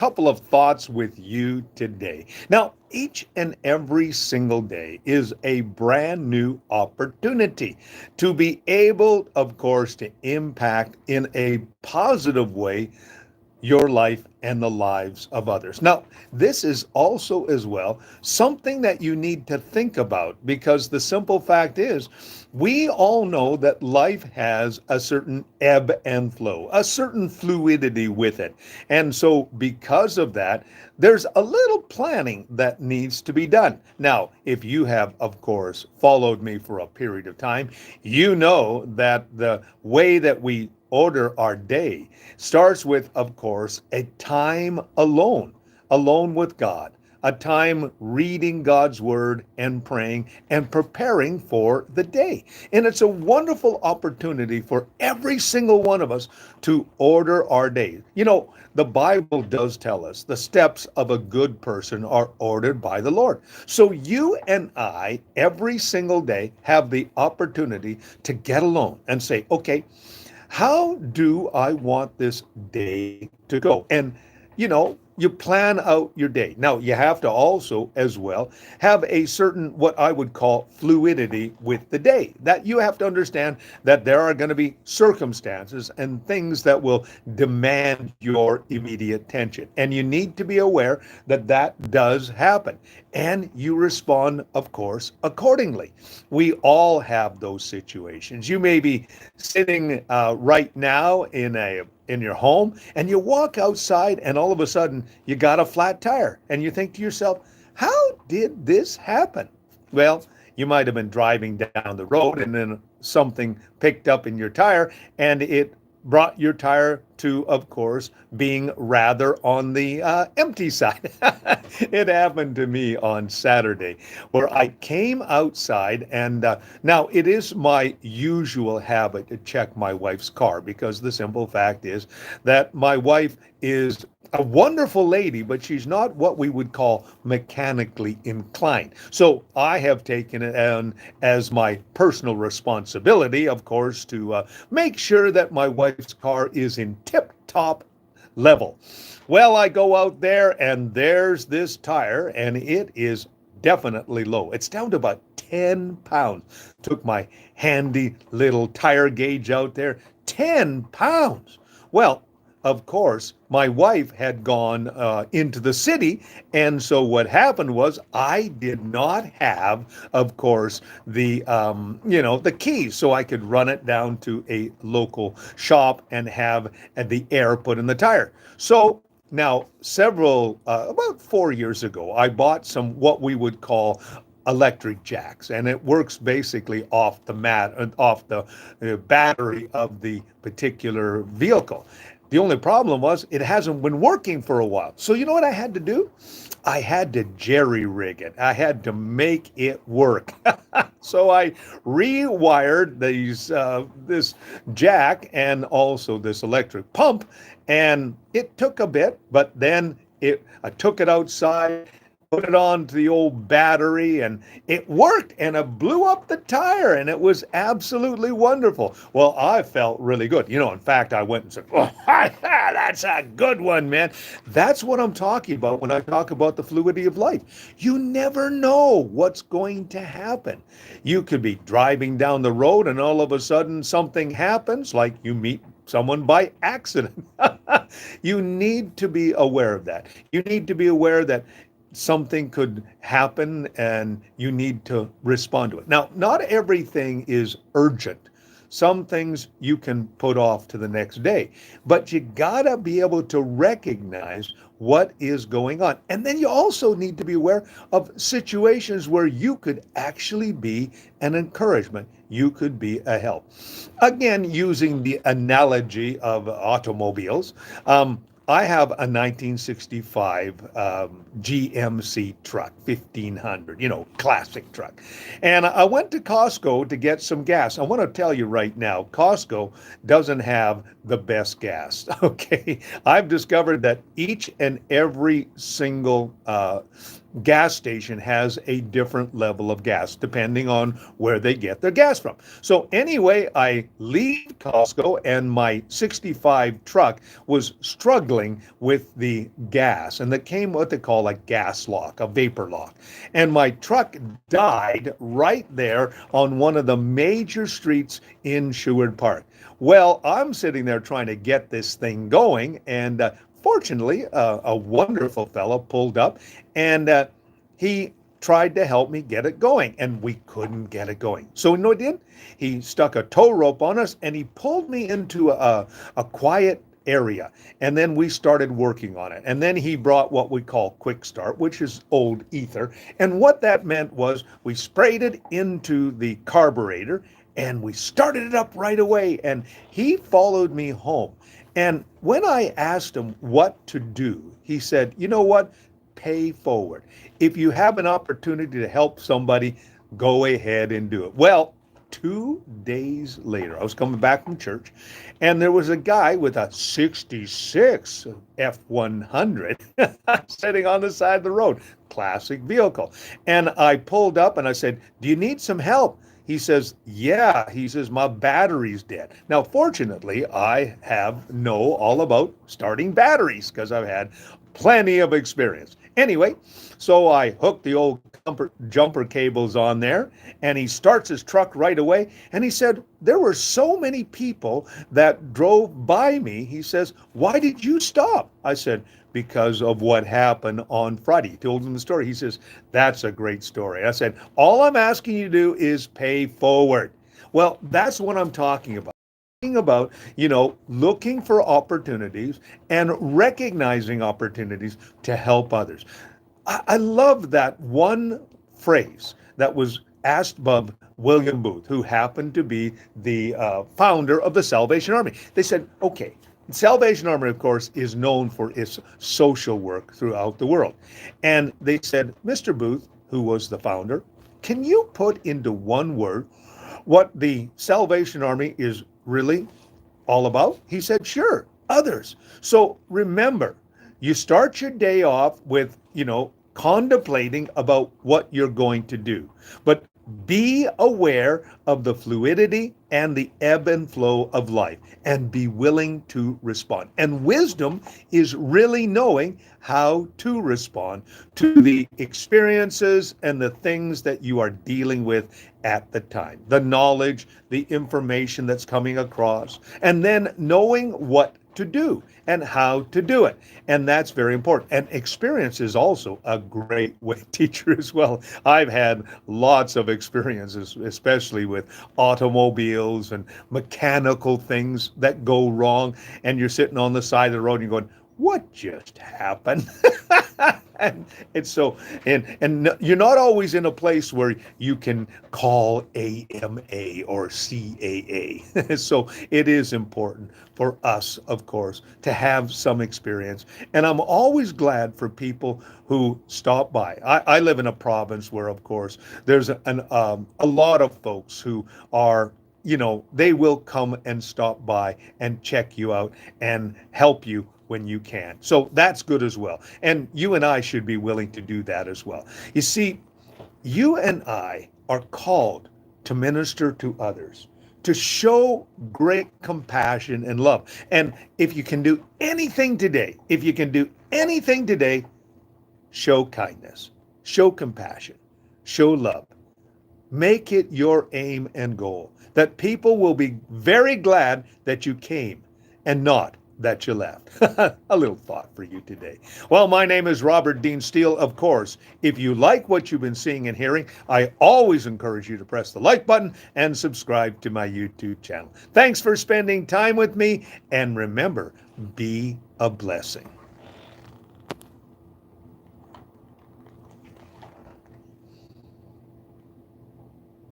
couple of thoughts with you today. Now, each and every single day is a brand new opportunity to be able, of course, to impact in a positive way your life and the lives of others. Now, this is also, as well, something that you need to think about because the simple fact is, we all know that life has a certain ebb and flow, a certain fluidity with it. And so, because of that, there's a little planning that needs to be done. Now, if you have, of course, followed me for a period of time, you know that the way that we order our day starts with, of course, a time alone, alone with God, a time reading God's word and praying and preparing for the day. And it's a wonderful opportunity for every single one of us to order our day. You know, the Bible does tell us the steps of a good person are ordered by the Lord. So you and I, every single day, have the opportunity to get alone and say, okay, how do I want this day to go? And, you plan out your day. Now, you have to also, as well, have a certain, what I would call, fluidity with the day. That you have to understand that there are going to be circumstances and things that will demand your immediate attention. And you need to be aware that that does happen. And you respond, of course, accordingly. We all have those situations. You may be sitting right now in your home and you walk outside and all of a sudden you got a flat tire and you think to yourself, how did this happen? Well, you might have been driving down the road and then something picked up in your tire and it brought your tire to, of course, being rather on the empty side. It happened to me on Saturday where I came outside and now it is my usual habit to check my wife's car because the simple fact is that my wife is a wonderful lady, but she's not what we would call mechanically inclined. So I have taken it on as my personal responsibility, of course, to make sure that my wife's car is in tip top level. Well, I go out there and there's this tire, and it is definitely low. It's down to about 10 pounds. Took my handy little tire gauge out there. 10 pounds. Well, of course, my wife had gone into the city. And so what happened was I did not have, of course, the keys so I could run it down to a local shop and have the air put in the tire. So now, about 4 years ago, I bought some what we would call electric jacks, and it works basically off the battery of the particular vehicle. The only problem was it hasn't been working for a while. So you know what I had to do? I had to jerry rig it. I had to make it work. So I rewired this jack and also this electric pump, and it took a bit, but then I took it outside, put it on to the old battery, and it worked, and it blew up the tire, and it was absolutely wonderful. Well, I felt really good. In fact, I went and said, oh, that's a good one, man. That's what I'm talking about when I talk about the fluidity of life. You never know what's going to happen. You could be driving down the road, and all of a sudden something happens, like you meet someone by accident. You need to be aware of that. You need to be aware that something could happen and you need to respond to it. Now, not everything is urgent. Some things you can put off to the next day, but you gotta be able to recognize what is going on. And then you also need to be aware of situations where you could actually be an encouragement. You could be a help. Again, using the analogy of automobiles, I have a 1965 GMC truck, 1500, classic truck. And I went to Costco to get some gas. I want to tell you right now, Costco doesn't have the best gas, okay? I've discovered that each and every single gas station has a different level of gas depending on where they get their gas from. So anyway, I leave Costco and my 65 truck was struggling with the gas, and that came what they call a gas lock, a vapor lock. And my truck died right there on one of the major streets in Sherwood Park. Well, I'm sitting there trying to get this thing going, and fortunately, a wonderful fellow pulled up, and he tried to help me get it going, and we couldn't get it going. So you know what he did? He stuck a tow rope on us, and he pulled me into a quiet area, and then we started working on it. And then he brought what we call quick start, which is old ether, and what that meant was we sprayed it into the carburetor and we started it up right away, and he followed me home. And when I asked him what to do, he said, you know what? Pay forward. If you have an opportunity to help somebody, go ahead and do it. Well, 2 days later, I was coming back from church, and there was a guy with a 66 F100 sitting on the side of the road, classic vehicle. And I pulled up and I said, do you need some help? He says, yeah. He says, my battery's dead. Now, fortunately, I know all about starting batteries because I've had plenty of experience. Anyway, so I hooked the old jumper cables on there, and he starts his truck right away. And he said, there were so many people that drove by me. He says, why did you stop? I said, because of what happened on Friday. He told him the story. He says, that's a great story. I said, all I'm asking you to do is pay forward. Well, that's what I'm talking about. Looking for opportunities and recognizing opportunities to help others. I love that one phrase that was asked by William Booth, who happened to be the founder of the Salvation Army. They said, okay, Salvation Army, of course, is known for its social work throughout the world. And they said, Mr. Booth, who was the founder, can you put into one word what the Salvation Army is really all about? He said, sure, others. So remember, you start your day off with, contemplating about what you're going to do. But be aware of the fluidity and the ebb and flow of life, and be willing to respond. And wisdom is really knowing how to respond to the experiences and the things that you are dealing with at the time. The knowledge, the information that's coming across, and then knowing what to do and how to do it. And that's very important. And experience is also a great way teacher as well. I've had lots of experiences, especially with automobiles and mechanical things that go wrong. And you're sitting on the side of the road and you're going, what just happened? And it's so, and you're not always in a place where you can call AMA or CAA. So it is important for us, of course, to have some experience. And I'm always glad for people who stop by. I live in a province where, of course, there's a lot of folks who are, they will come and stop by and check you out and help you when you can. So that's good as well. And you and I should be willing to do that as well. You see, you and I are called to minister to others, to show great compassion and love. And if you can do anything today, show kindness, show compassion, show love. Make it your aim and goal, that people will be very glad that you came and not that you left. A little thought for you today. Well, my name is Robert Dean Steele. Of course, if you like what you've been seeing and hearing, I always encourage you to press the like button and subscribe to my YouTube channel. Thanks for spending time with me, and remember, be a blessing.